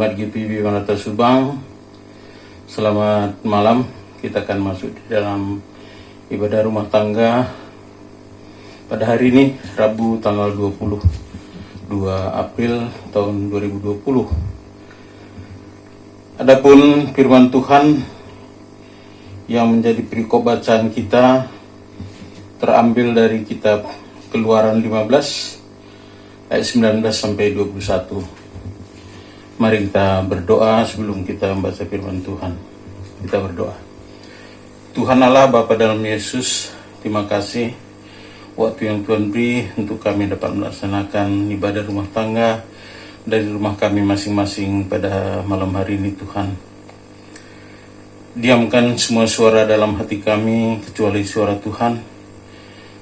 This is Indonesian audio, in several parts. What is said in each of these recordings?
Jemaat GPIB Manata Subang, selamat malam. Kita akan masuk di dalam ibadah rumah tangga pada hari ini, Rabu tanggal 22 April tahun 2020. Adapun firman Tuhan yang menjadi perikop bacaan kita terambil dari kitab Keluaran 15 ayat 19 sampai 21. Mari kita berdoa sebelum kita membaca firman Tuhan. Kita berdoa. Tuhan Allah, Bapa dalam Yesus, terima kasih waktu yang Tuhan beri untuk kami dapat melaksanakan ibadah rumah tangga dari rumah kami masing-masing pada malam hari ini, Tuhan. Diamkan semua suara dalam hati kami kecuali suara Tuhan,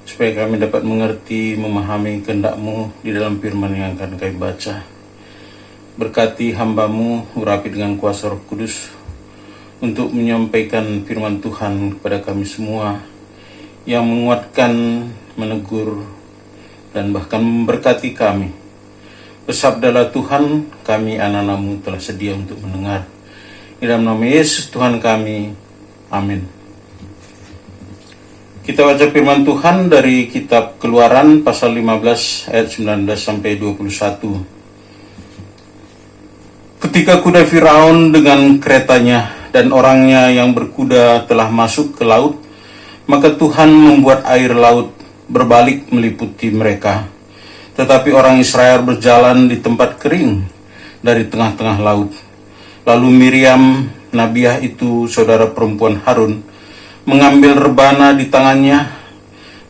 supaya kami dapat mengerti, memahami kehendak-Mu di dalam firman yang akan kami baca. Berkati hamba-Mu, urapi dengan kuasa Roh Kudus untuk menyampaikan firman Tuhan kepada kami semua, yang menguatkan, menegur, dan bahkan memberkati kami. Bersabdalah Tuhan, kami anak-anak-Mu telah sedia untuk mendengar. Di dalam nama Yesus Tuhan kami, amin. Kita baca firman Tuhan dari kitab Keluaran pasal 15 ayat 19 sampai 21. Ketika kuda Firaun dengan keretanya dan orangnya yang berkuda telah masuk ke laut, maka Tuhan membuat air laut berbalik meliputi mereka. Tetapi orang Israel berjalan di tempat kering dari tengah-tengah laut. Lalu Miriam, nabiah itu saudara perempuan Harun, mengambil rebana di tangannya,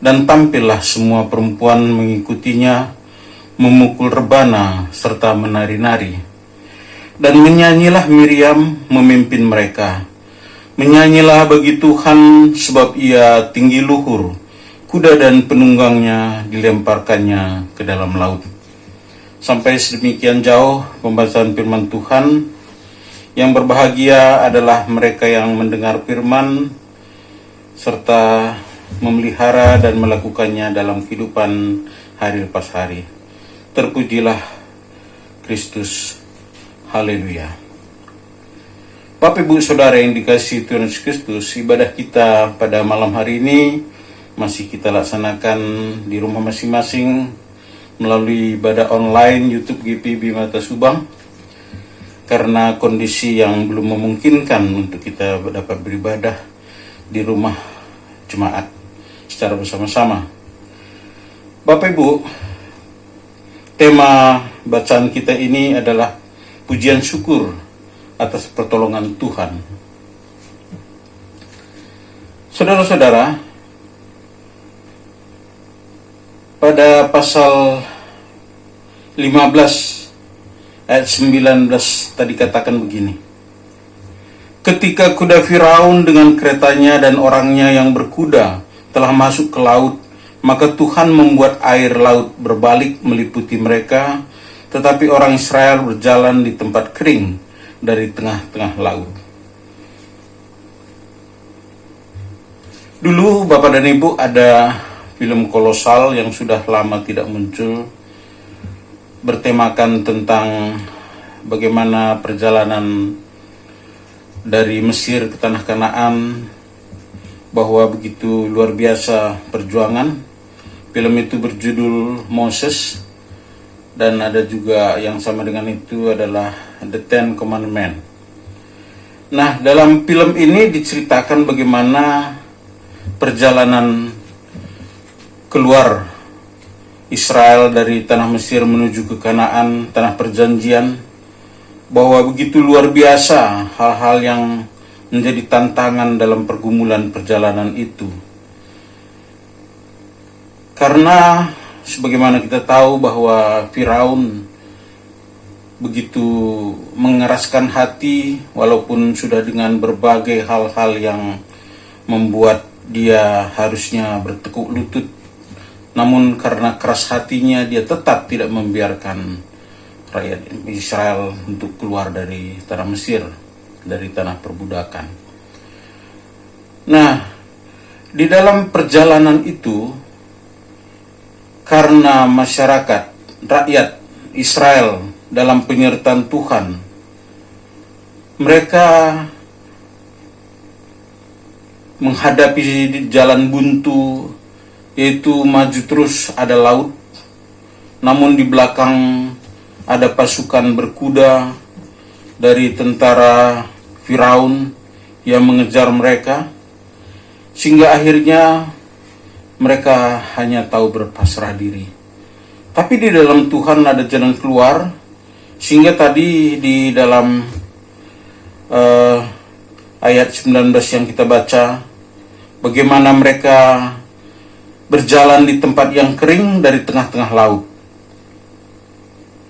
dan tampillah semua perempuan mengikutinya, memukul rebana serta menari-nari. Dan menyanyilah Miriam memimpin mereka. Menyanyilah bagi Tuhan sebab ia tinggi luhur, kuda dan penunggangnya dilemparkannya ke dalam laut. Sampai sedemikian jauh pembahasan firman Tuhan. Yang berbahagia adalah mereka yang mendengar firman serta memelihara dan melakukannya dalam kehidupan hari lepas hari. Terpujilah Kristus. Haleluya. Bapak Ibu Saudara yang dikasihi Tuhan Yesus Kristus, ibadah kita pada malam hari ini masih kita laksanakan di rumah masing-masing melalui ibadah online YouTube GPIB Manata Subang, karena kondisi yang belum memungkinkan untuk kita dapat beribadah di rumah jemaat secara bersama-sama. Bapak Ibu, tema bacaan kita ini adalah pujian syukur atas pertolongan Tuhan. Saudara-saudara, pada pasal 15 ayat 19 tadi katakan begini. Ketika kuda Firaun dengan keretanya dan orangnya yang berkuda telah masuk ke laut, maka Tuhan membuat air laut berbalik meliputi mereka. Tetapi orang Israel berjalan di tempat kering dari tengah-tengah laut. Dulu Bapak dan Ibu ada film kolosal yang sudah lama tidak muncul, bertemakan tentang bagaimana perjalanan dari Mesir ke Tanah Kanaan, bahwa begitu luar biasa perjuangan. Film itu berjudul Moses. Dan ada juga yang sama dengan itu adalah The Ten Commandments. Nah, dalam film ini diceritakan bagaimana perjalanan keluar Israel dari tanah Mesir menuju ke Kanaan, tanah perjanjian, bahwa begitu luar biasa hal-hal yang menjadi tantangan dalam pergumulan perjalanan itu. Karena sebagaimana kita tahu bahwa Firaun begitu mengeraskan hati, walaupun sudah dengan berbagai hal-hal yang membuat dia harusnya bertekuk lutut, namun karena keras hatinya dia tetap tidak membiarkan rakyat Israel untuk keluar dari tanah Mesir, dari tanah perbudakan. Nah, di dalam perjalanan itu, karena masyarakat, rakyat Israel dalam penyertaan Tuhan Mereka menghadapi jalan buntu, yaitu maju terus ada laut, namun di belakang ada pasukan berkuda dari tentara Firaun yang mengejar mereka, sehingga akhirnya mereka hanya tahu berpasrah diri. Tapi di dalam Tuhan ada jalan keluar, sehingga tadi di dalam ayat 19 yang kita baca, bagaimana mereka berjalan di tempat yang kering dari tengah-tengah laut.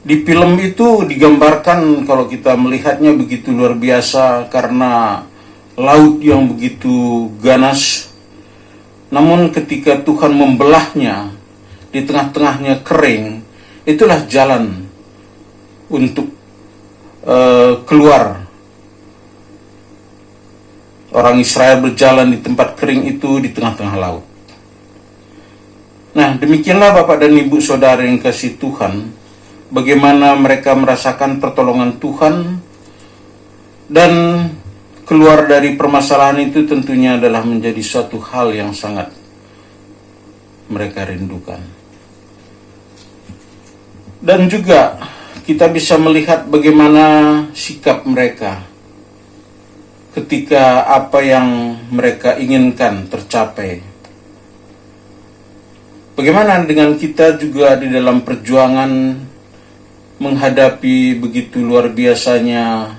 Di film itu digambarkan, kalau kita melihatnya begitu luar biasa karena laut yang begitu ganas. Namun ketika Tuhan membelahnya, di tengah-tengahnya kering, itulah jalan untuk keluar. Orang Israel berjalan di tempat kering itu di tengah-tengah laut. Nah, demikianlah Bapak dan Ibu Saudara yang kasih Tuhan, bagaimana mereka merasakan pertolongan Tuhan, dan keluar dari permasalahan itu tentunya adalah menjadi suatu hal yang sangat mereka rindukan. Dan juga kita bisa melihat bagaimana sikap mereka ketika apa yang mereka inginkan tercapai. Bagaimana dengan kita juga di dalam perjuangan menghadapi begitu luar biasanya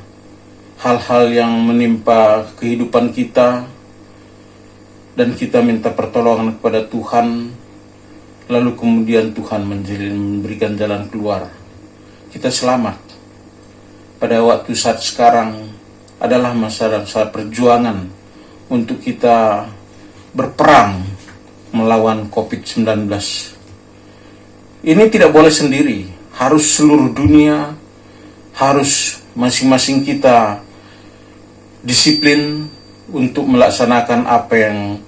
hal-hal yang menimpa kehidupan kita, dan kita minta pertolongan kepada Tuhan, lalu kemudian Tuhan memberikan jalan keluar. Kita selamat. Pada waktu saat sekarang adalah masa perjuangan untuk kita berperang melawan COVID-19. Ini tidak boleh sendiri, harus seluruh dunia, harus masing-masing kita disiplin untuk melaksanakan apa yang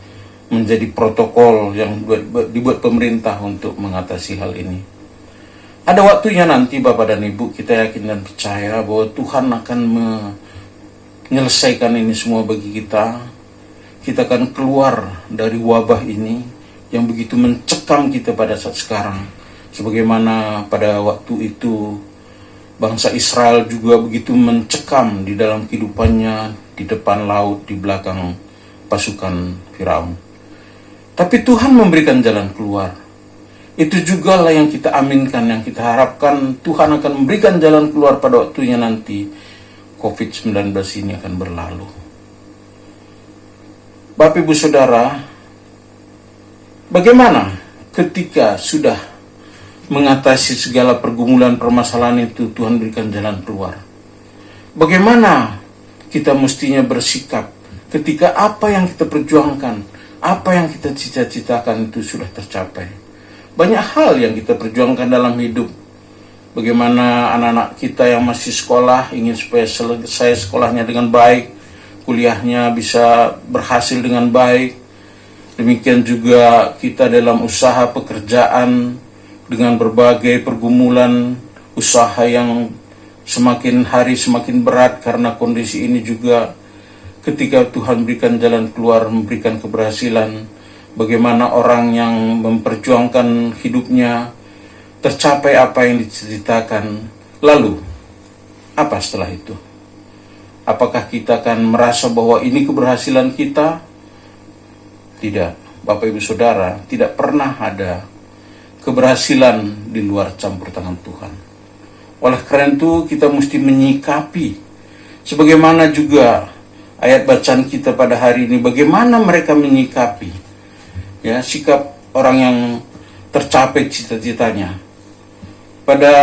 menjadi protokol yang dibuat pemerintah untuk mengatasi hal ini. Ada waktunya nanti Bapak dan Ibu, kita yakin dan percaya bahwa Tuhan akan menyelesaikan ini semua bagi kita. Kita akan keluar dari wabah ini yang begitu mencekam kita pada saat sekarang. Sebagaimana pada waktu itu bangsa Israel juga begitu mencekam di dalam kehidupannya, di depan laut, di belakang pasukan Firaun. Tapi Tuhan memberikan jalan keluar. Itu juga lah yang kita aminkan, yang kita harapkan Tuhan akan memberikan jalan keluar pada waktunya nanti COVID-19 ini akan berlalu. Bapak Ibu Saudara, bagaimana ketika sudah mengatasi segala pergumulan permasalahan itu, Tuhan berikan jalan keluar? Bagaimana kita mestinya bersikap ketika apa yang kita perjuangkan, apa yang kita cita-citakan itu sudah tercapai? Banyak hal yang kita perjuangkan dalam hidup. Bagaimana anak-anak kita yang masih sekolah ingin supaya selesai sekolahnya dengan baik, kuliahnya bisa berhasil dengan baik. Demikian juga kita dalam usaha pekerjaan dengan berbagai pergumulan, usaha yang semakin hari semakin berat karena kondisi ini juga. Ketika Tuhan berikan jalan keluar, memberikan keberhasilan, bagaimana orang yang memperjuangkan hidupnya tercapai apa yang diceritakan. Lalu, apa setelah itu? Apakah kita akan merasa bahwa ini keberhasilan kita? Tidak, Bapak Ibu Saudara, tidak pernah ada keberhasilan di luar campur tangan Tuhan. Oleh karena itu kita mesti menyikapi, sebagaimana juga ayat bacaan kita pada hari ini, bagaimana mereka menyikapi ya sikap orang yang tercapai cita-citanya. Pada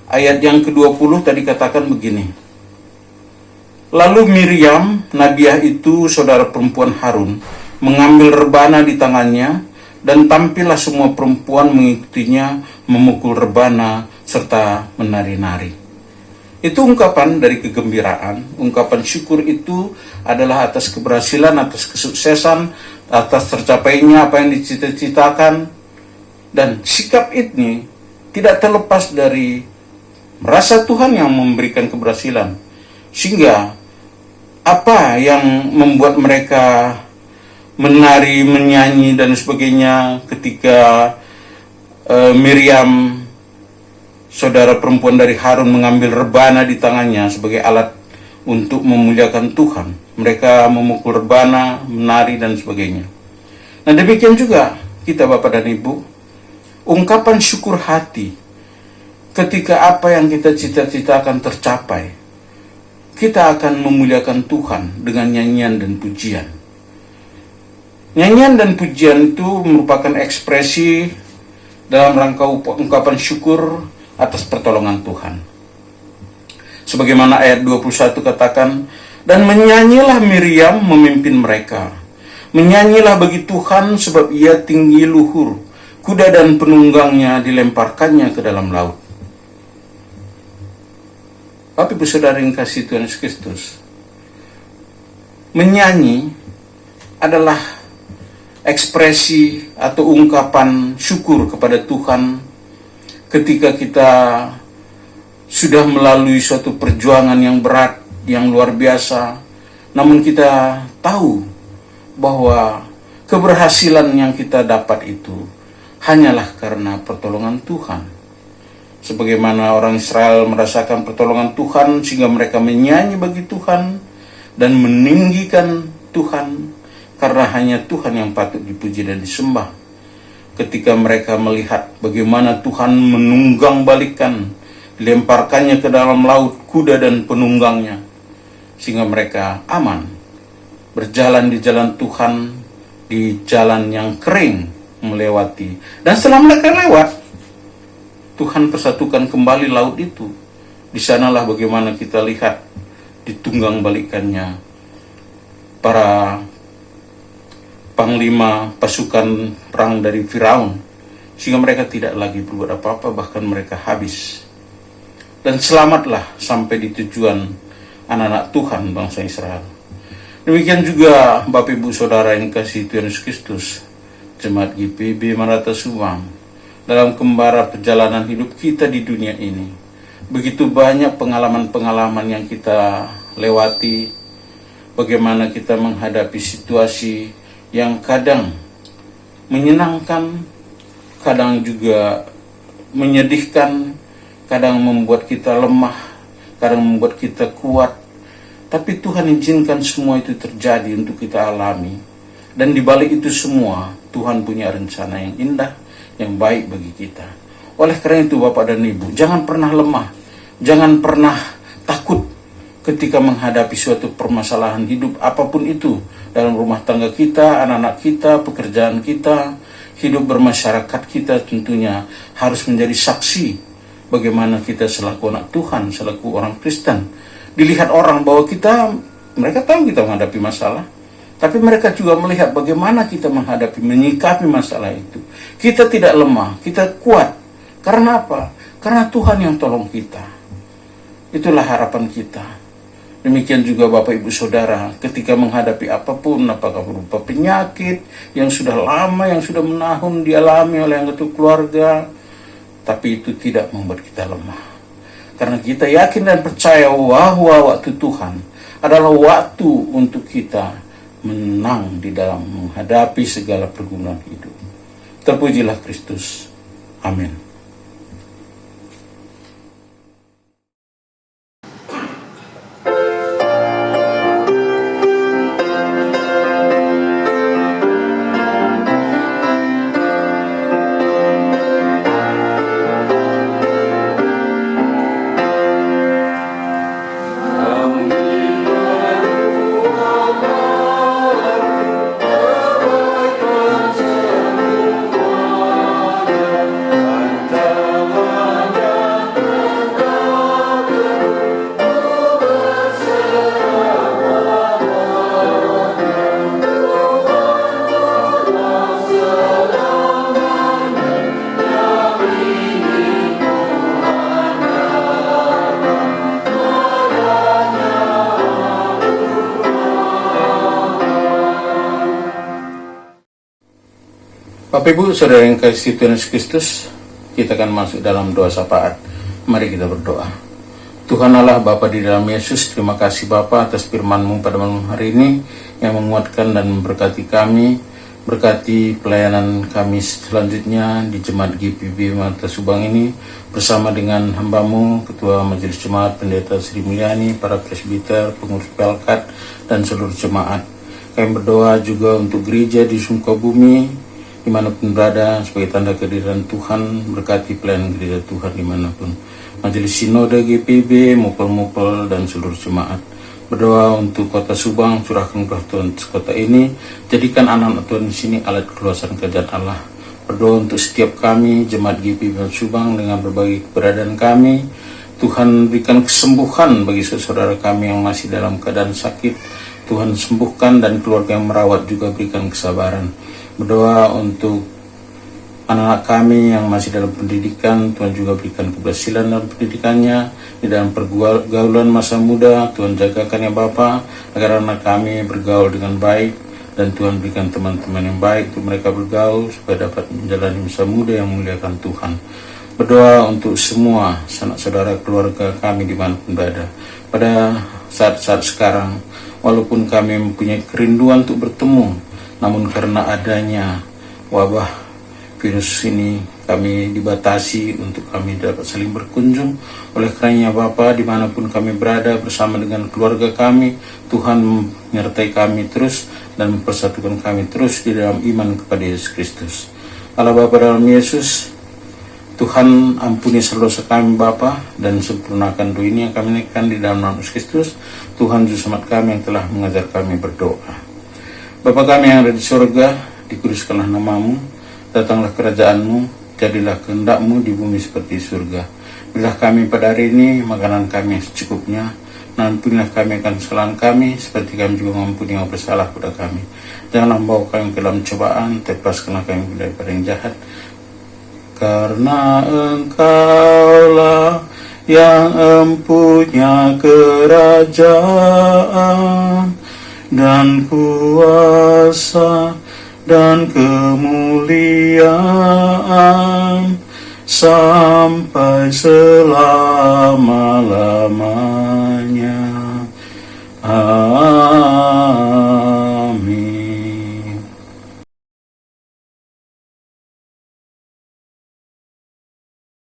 ayat yang ke-20 tadi katakan begini, lalu Miriam, nabiah itu saudara perempuan Harun, mengambil rebana di tangannya, dan tampillah semua perempuan mengikutinya memukul rebana serta menari-nari. Itu ungkapan dari kegembiraan, ungkapan syukur itu adalah atas keberhasilan, atas kesuksesan, atas tercapainya apa yang dicita-citakan. Dan sikap ini tidak terlepas dari merasa Tuhan yang memberikan keberhasilan. Sehingga apa yang membuat mereka menari, menyanyi dan sebagainya ketika Miriam, saudara perempuan dari Harun, mengambil rebana di tangannya sebagai alat untuk memuliakan Tuhan. Mereka memukul rebana, menari dan sebagainya. Nah, demikian juga kita Bapak dan Ibu, ungkapan syukur hati ketika apa yang kita cita-citakan tercapai, kita akan memuliakan Tuhan dengan nyanyian dan pujian. Nyanyian dan pujian itu merupakan ekspresi dalam rangka ungkapan syukur atas pertolongan Tuhan. Sebagaimana ayat 21 katakan, dan menyanyilah Miriam memimpin mereka. Menyanyilah bagi Tuhan sebab ia tinggi luhur. Kuda dan penunggangnya dilemparkannya ke dalam laut. Bapak Ibu Saudara yang kasih Tuhan Yesus Kristus, menyanyi adalah ekspresi atau ungkapan syukur kepada Tuhan ketika kita sudah melalui suatu perjuangan yang berat, yang luar biasa, namun kita tahu bahwa keberhasilan yang kita dapat itu hanyalah karena pertolongan Tuhan. Sebagaimana orang Israel merasakan pertolongan Tuhan sehingga mereka menyanyi bagi Tuhan dan meninggikan Tuhan, karena hanya Tuhan yang patut dipuji dan disembah. Ketika mereka melihat bagaimana Tuhan menunggang balikan, dilemparkannya ke dalam laut kuda dan penunggangnya, sehingga mereka aman berjalan di jalan Tuhan, di jalan yang kering melewati. Dan setelah mereka lewat, Tuhan persatukan kembali laut itu. Di sanalah bagaimana kita lihat ditunggang balikannya para panglima pasukan perang dari Firaun, sehingga mereka tidak lagi berbuat apa-apa, bahkan mereka habis. Dan selamatlah sampai di tujuan anak-anak Tuhan bangsa Israel. Demikian juga Bapak Ibu Saudara yang kasih Tuhan Yesus Kristus, Jemaat GPB Maranatha Subang, dalam kembara perjalanan hidup kita di dunia ini. Begitu banyak pengalaman-pengalaman yang kita lewati, bagaimana kita menghadapi situasi yang kadang menyenangkan, kadang juga menyedihkan, kadang membuat kita lemah, kadang membuat kita kuat. Tapi Tuhan izinkan semua itu terjadi untuk kita alami. Dan di balik itu semua, Tuhan punya rencana yang indah, yang baik bagi kita. Oleh karena itu Bapak dan Ibu, jangan pernah lemah, jangan pernah takut ketika menghadapi suatu permasalahan hidup apapun itu, dalam rumah tangga kita, anak-anak kita, pekerjaan kita, hidup bermasyarakat kita. Tentunya harus menjadi saksi bagaimana kita selaku anak Tuhan, selaku orang Kristen, dilihat orang bahwa mereka tahu kita menghadapi masalah, tapi mereka juga melihat bagaimana kita menghadapi, menyikapi masalah itu. Kita tidak lemah, kita kuat. Karena apa? Karena Tuhan yang tolong kita. Itulah harapan kita. Demikian juga Bapak Ibu Saudara, ketika menghadapi apapun, apakah berupa penyakit yang sudah lama, yang sudah menahun dialami oleh anggota keluarga, tapi itu tidak membuat kita lemah. Karena kita yakin dan percaya bahwa waktu Tuhan adalah waktu untuk kita menang di dalam menghadapi segala pergumulan hidup. Terpujilah Kristus. Amin. Bapak Ibu Saudara yang kasih Tuhan Yesus Kristus, kita akan masuk dalam doa syafaat. Mari kita berdoa. Tuhan Allah Bapa di dalam Yesus, terima kasih Bapa atas firman-Mu pada malam hari ini yang menguatkan dan memberkati kami. Berkati pelayanan kami selanjutnya di Jemaat GPB Mata Subang ini bersama dengan hamba-Mu, Ketua Majelis Jemaat Pendeta Sri Mulyani, para presbiter, pengurus Pelkat, dan seluruh jemaat. Kami berdoa juga untuk gereja di Sukabumi dimanapun berada sebagai tanda kehadiran Tuhan. Berkati pelayanan gereja Tuhan dimanapun. Majelis Sinode GPB, Mupel-Mupel, dan seluruh jemaat. Berdoa untuk kota Subang, curahkan berkah Tuhan di kota ini, jadikan anak-anak Tuhan di sini alat keluasan kerajaan Allah. Berdoa untuk setiap kami, jemaat GPB Subang dengan berbagai keberadaan kami. Tuhan berikan kesembuhan bagi saudara kami yang masih dalam keadaan sakit. Tuhan sembuhkan, dan keluarga yang merawat juga berikan kesabaran. Berdoa untuk anak-anak kami yang masih dalam pendidikan, Tuhan juga berikan keberhasilan dalam pendidikannya, di dalam pergaulan masa muda. Tuhan jagakan ya Bapa, agar anak kami bergaul dengan baik, dan Tuhan berikan teman-teman yang baik untuk mereka bergaul, supaya dapat menjalani masa muda yang memuliakan Tuhan. Berdoa untuk semua sanak saudara keluarga kami dimanapun berada. Pada saat-saat sekarang, walaupun kami mempunyai kerinduan untuk bertemu, namun karena adanya wabah virus ini, kami dibatasi untuk kami dapat saling berkunjung. Oleh karenanya Bapa, dimanapun kami berada bersama dengan keluarga kami, Tuhan menyertai kami terus dan mempersatukan kami terus di dalam iman kepada Yesus Kristus. Allah Bapa dalam Yesus, Tuhan ampuni seluruh dosa kami Bapa, dan sempurnakan doa ini yang kami naikkan di dalam nama Yesus Kristus. Tuhan Juru Selamat kami yang telah mengajar kami berdoa. Bapa kami yang ada di surga, dikuduskanlah nama-Mu. Datanglah kerajaan-Mu, jadilah kehendak-Mu di bumi seperti surga. Berilah kami pada hari ini makanan kami yang secukupnya, dan ampunilah kami akan kesalahan kami, seperti kami juga mengampuni yang bersalah kepada kami. Janganlah membawa kami ke dalam cobaan, tepaskanlah kami daripada yang jahat. Karena Engkaulah yang empunya kerajaan dan kuasa dan kemuliaan sampai selama-lamanya. Amin.